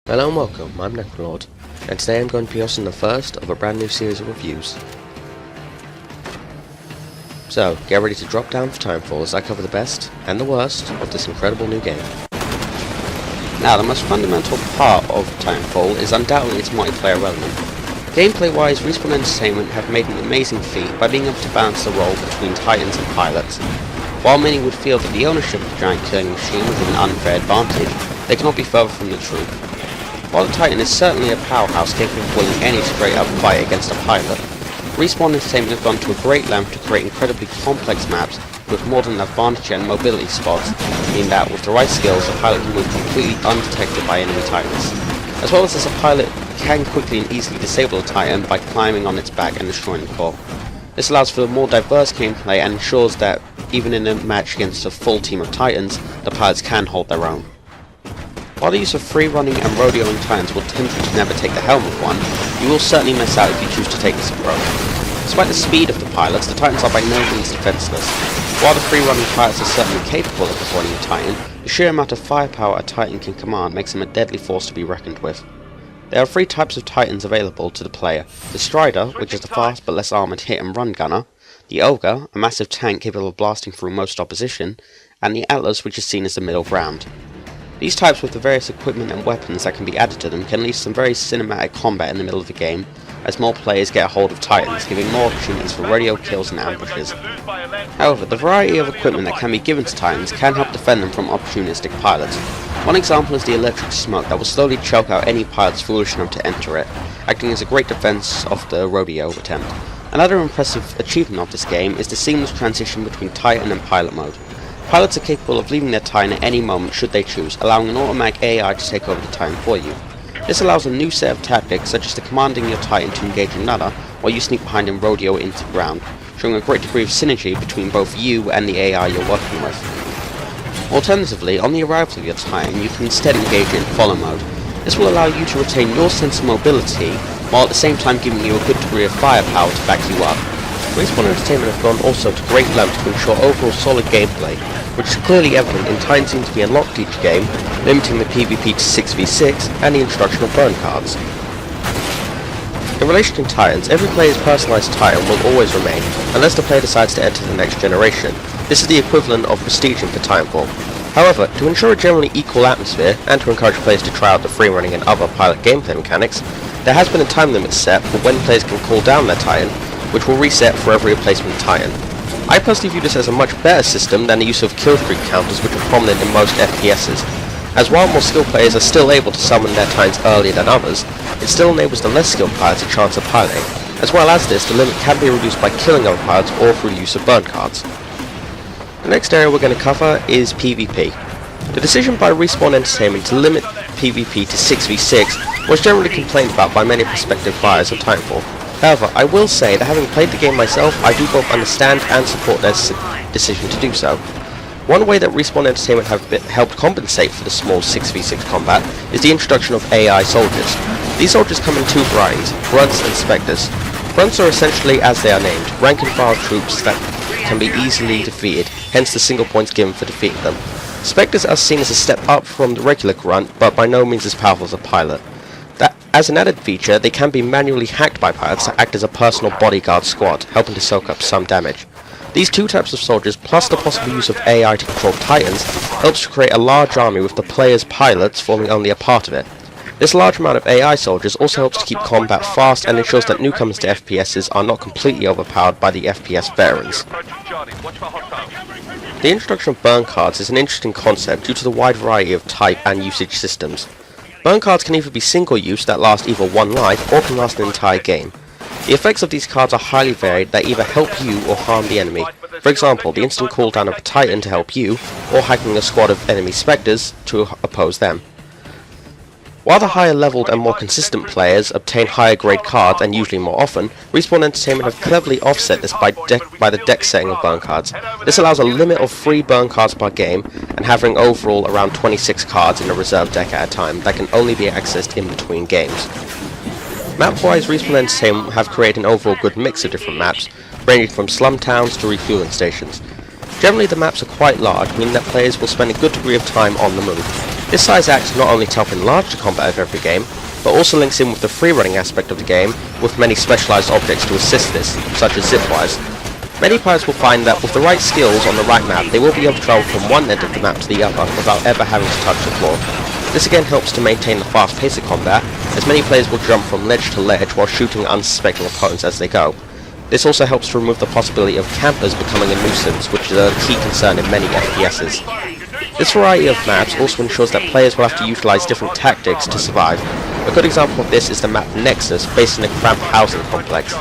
Hello and welcome, I'm Necrolord, and today I'm going to be hosting the first of a brand new series of reviews. So, get ready to drop down for Titanfall as I cover the best and the worst of this incredible new game. Now, the most fundamental part of Titanfall is undoubtedly its multiplayer element. Gameplay-wise, Respawn Entertainment have made an amazing feat by being able to balance the role between Titans and pilots. While many would feel that the ownership of the giant killing machine was an unfair advantage, they cannot be further from the truth. While the Titan is certainly a powerhouse capable of winning any straight-up fight against a pilot, Respawn Entertainment have gone to a great length to create incredibly complex maps with more than enough vantage and mobility spots, meaning that with the right skills, a pilot can move completely undetected by enemy Titans. As well as this, a pilot can quickly and easily disable a Titan by climbing on its back and destroying the core. This allows for a more diverse gameplay and ensures that even in a match against a full team of Titans, the pilots can hold their own. While the use of free-running and rodeoing Titans will tempt you to never take the helm of one, you will certainly miss out if you choose to take this approach. Despite the speed of the pilots, the Titans are by no means defenseless. While the free-running pilots are certainly capable of avoiding a Titan, the sheer amount of firepower a Titan can command makes him a deadly force to be reckoned with. There are three types of Titans available to the player: the Strider, which is the fast but less armoured hit and run gunner, the Ogre, a massive tank capable of blasting through most opposition, and the Atlas, which is seen as the middle ground. These types, with the various equipment and weapons that can be added to them, can lead to some very cinematic combat in the middle of the game, as more players get a hold of Titans, giving more opportunities for rodeo kills and ambushes. However, the variety of equipment that can be given to Titans can help defend them from opportunistic pilots. One example is the electric smoke that will slowly choke out any pilots foolish enough to enter it, acting as a great defense of the rodeo attempt. Another impressive achievement of this game is the seamless transition between Titan and pilot mode. Pilots are capable of leaving their Titan at any moment should they choose, allowing an automatic AI to take over the Titan for you. This allows a new set of tactics, such as the commanding your Titan to engage another, while you sneak behind and rodeo into the ground, showing a great degree of synergy between both you and the AI you're working with. Alternatively, on the arrival of your Titan, you can instead engage in follow mode. This will allow you to retain your sense of mobility, while at the same time giving you a good degree of firepower to back you up. Respawn Entertainment have gone also to great lengths to ensure overall solid gameplay, which is clearly evident in Titan seems to be unlocked each game, limiting the PvP to 6v6 and the introduction of burn cards. In relation to Titans, every player's personalised Titan will always remain, unless the player decides to enter the next generation. This is the equivalent of prestiging for Titanfall. However, to ensure a generally equal atmosphere, and to encourage players to try out the free running and other pilot gameplay mechanics, there has been a time limit set for when players can call down their Titan, which will reset for every replacement Titan. I personally view this as a much better system than the use of kill streak counters, which are prominent in most FPSs, as while more skilled players are still able to summon their Titans earlier than others, it still enables the less skilled pilots a chance of piloting. As well as this, the limit can be reduced by killing other pilots or through the use of burn cards. The next area we're going to cover is PvP. The decision by Respawn Entertainment to limit PvP to 6v6 was generally complained about by many prospective buyers of Titanfall. However, I will say that having played the game myself, I do both understand and support their decision to do so. One way that Respawn Entertainment have helped compensate for the small 6v6 combat is the introduction of AI soldiers. These soldiers come in two varieties, Grunts and Spectres. Grunts are essentially, as they are named, rank and file troops that can be easily defeated, hence the single points given for defeating them. Spectres are seen as a step up from the regular Grunt, but by no means as powerful as a pilot. As an added feature, they can be manually hacked by pilots to act as a personal bodyguard squad, helping to soak up some damage. These two types of soldiers, plus the possible use of AI to control Titans, helps to create a large army with the player's pilots forming only a part of it. This large amount of AI soldiers also helps to keep combat fast and ensures that newcomers to FPSs are not completely overpowered by the FPS veterans. The introduction of burn cards is an interesting concept due to the wide variety of type and usage systems. Burn cards can either be single use that last either one life or can last an entire game. The effects of these cards are highly varied that either help you or harm the enemy. For example, the instant cooldown of a Titan to help you, or hacking a squad of enemy Spectres to oppose them. While the higher leveled and more consistent players obtain higher grade cards and usually more often, Respawn Entertainment have cleverly offset this by the deck setting of burn cards. This allows a limit of 3 burn cards per game and having overall around 26 cards in a reserve deck at a time that can only be accessed in between games. Map-wise, Respawn Entertainment have created an overall good mix of different maps, ranging from slum towns to refueling stations. Generally the maps are quite large, meaning that players will spend a good degree of time on the move. This size acts not only to help enlarge the combat of every game, but also links in with the free-running aspect of the game, with many specialised objects to assist this, such as zipwires. Many players will find that with the right skills on the right map, they will be able to travel from one end of the map to the other without ever having to touch the floor. This again helps to maintain the fast pace of combat, as many players will jump from ledge to ledge while shooting unsuspecting opponents as they go. This also helps to remove the possibility of campers becoming a nuisance, which is a key concern in many FPSs. This variety of maps also ensures that players will have to utilise different tactics to survive. A good example of this is the map Nexus, based in a cramped housing complex.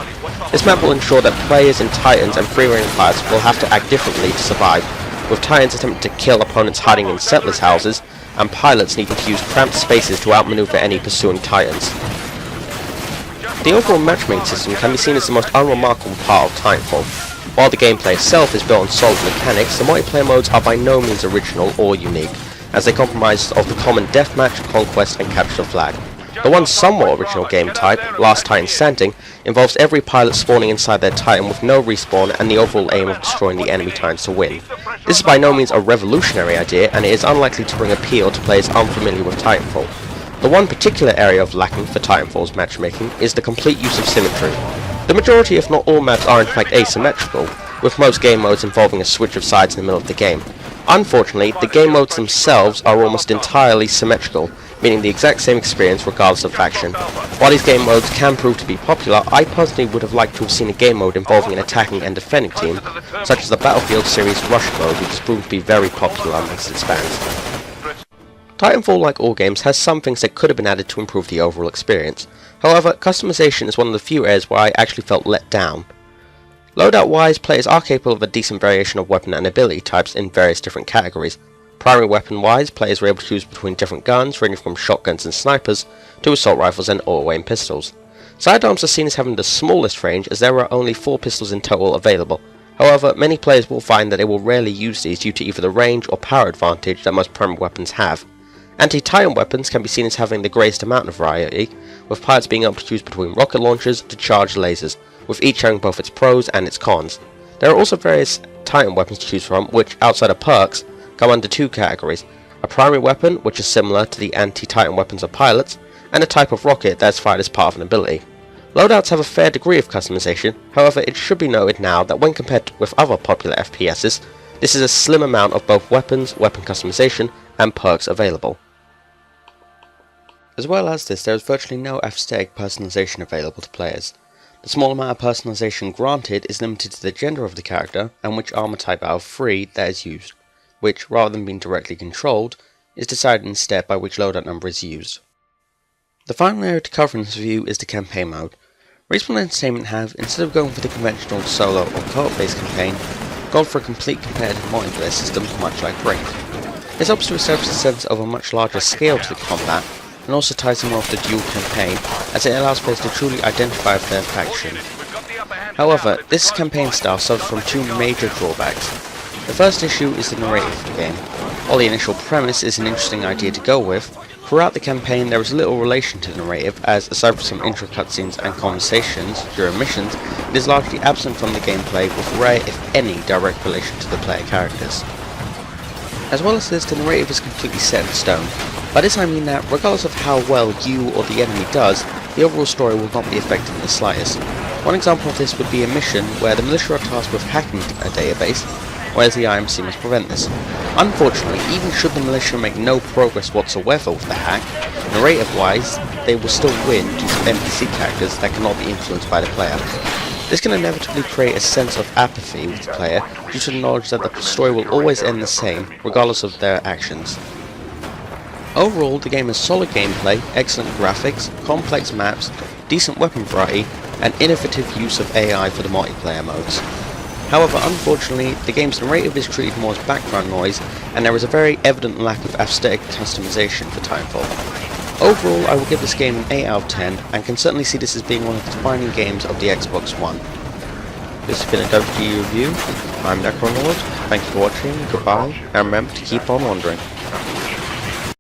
This map will ensure that players in Titans and free-running pilots will have to act differently to survive, with Titans attempting to kill opponents hiding in settlers' houses, and pilots needing to use cramped spaces to outmaneuver any pursuing Titans. The overall matchmaking system can be seen as the most unremarkable part of Titanfall. While the gameplay itself is built on solid mechanics, the multiplayer modes are by no means original or unique, as they comprise of the common deathmatch, conquest and capture the flag. The one somewhat original game type, Last Titan Standing, involves every pilot spawning inside their Titan with no respawn and the overall aim of destroying the enemy Titans to win. This is by no means a revolutionary idea, and it is unlikely to bring appeal to players unfamiliar with Titanfall. The one particular area of lacking for Titanfall's matchmaking is the complete use of symmetry. The majority, if not all maps, are in fact asymmetrical, with most game modes involving a switch of sides in the middle of the game. Unfortunately, the game modes themselves are almost entirely symmetrical, meaning the exact same experience regardless of faction. While these game modes can prove to be popular, I personally would have liked to have seen a game mode involving an attacking and defending team, such as the Battlefield series Rush mode, which has proven to be very popular amongst its fans. Titanfall, like all games, has some things that could have been added to improve the overall experience. However, customization is one of the few areas where I actually felt let down. Loadout-wise, players are capable of a decent variation of weapon and ability types in various different categories. Primary weapon-wise, players were able to choose between different guns, ranging from shotguns and snipers, to assault rifles and auto-aim pistols. Sidearms are seen as having the smallest range, as there are only 4 pistols in total available. However, many players will find that they will rarely use these due to either the range or power advantage that most primary weapons have. Anti-Titan weapons can be seen as having the greatest amount of variety, with pilots being able to choose between rocket launchers to charged lasers, with each having both its pros and its cons. There are also various Titan weapons to choose from, which, outside of perks, come under 2 categories: a primary weapon, which is similar to the anti-Titan weapons of pilots, and a type of rocket that is fired as part of an ability. Loadouts have a fair degree of customization, however it should be noted now that when compared with other popular FPSs, this is a slim amount of both weapons, weapon customization, and perks available. As well as this, there is virtually no aesthetic personalization available to players. The small amount of personalization granted is limited to the gender of the character and which armor type out of 3 that is used, which, rather than being directly controlled, is decided instead by which loadout number is used. The final area to cover in this review is the campaign mode. Respawn Entertainment have, instead of going for the conventional solo or co-op based campaign, gone for a complete competitive multiplayer system much like Brink. This helps to establish a sense of a much larger scale to the combat, and also ties in well with the dual campaign, as it allows players to truly identify with their faction. However, this campaign style suffers from 2 major drawbacks. The first issue is the narrative of the game. While the initial premise is an interesting idea to go with, throughout the campaign there is little relation to the narrative, as aside from some intro cutscenes and conversations during missions, it is largely absent from the gameplay, with rare, if any, direct relation to the player characters. As well as this, the narrative is completely set in stone. By this I mean that, regardless of how well you or the enemy does, the overall story will not be affected in the slightest. One example of this would be a mission where the militia are tasked with hacking a database, whereas the IMC must prevent this. Unfortunately, even should the militia make no progress whatsoever with the hack, narrative-wise, they will still win due to NPC characters that cannot be influenced by the player. This can inevitably create a sense of apathy with the player due to the knowledge that the story will always end the same, regardless of their actions. Overall, the game has solid gameplay, excellent graphics, complex maps, decent weapon variety, and innovative use of AI for the multiplayer modes. However, unfortunately, the game's narrative is treated more as background noise, and there is a very evident lack of aesthetic customization for Titanfall. Overall, I will give this game an 8 out of 10, and can certainly see this as being one of the defining games of the Xbox One. This has been a CGE Review. I'm Necronord. Thank you for watching, goodbye, and remember to keep on wandering.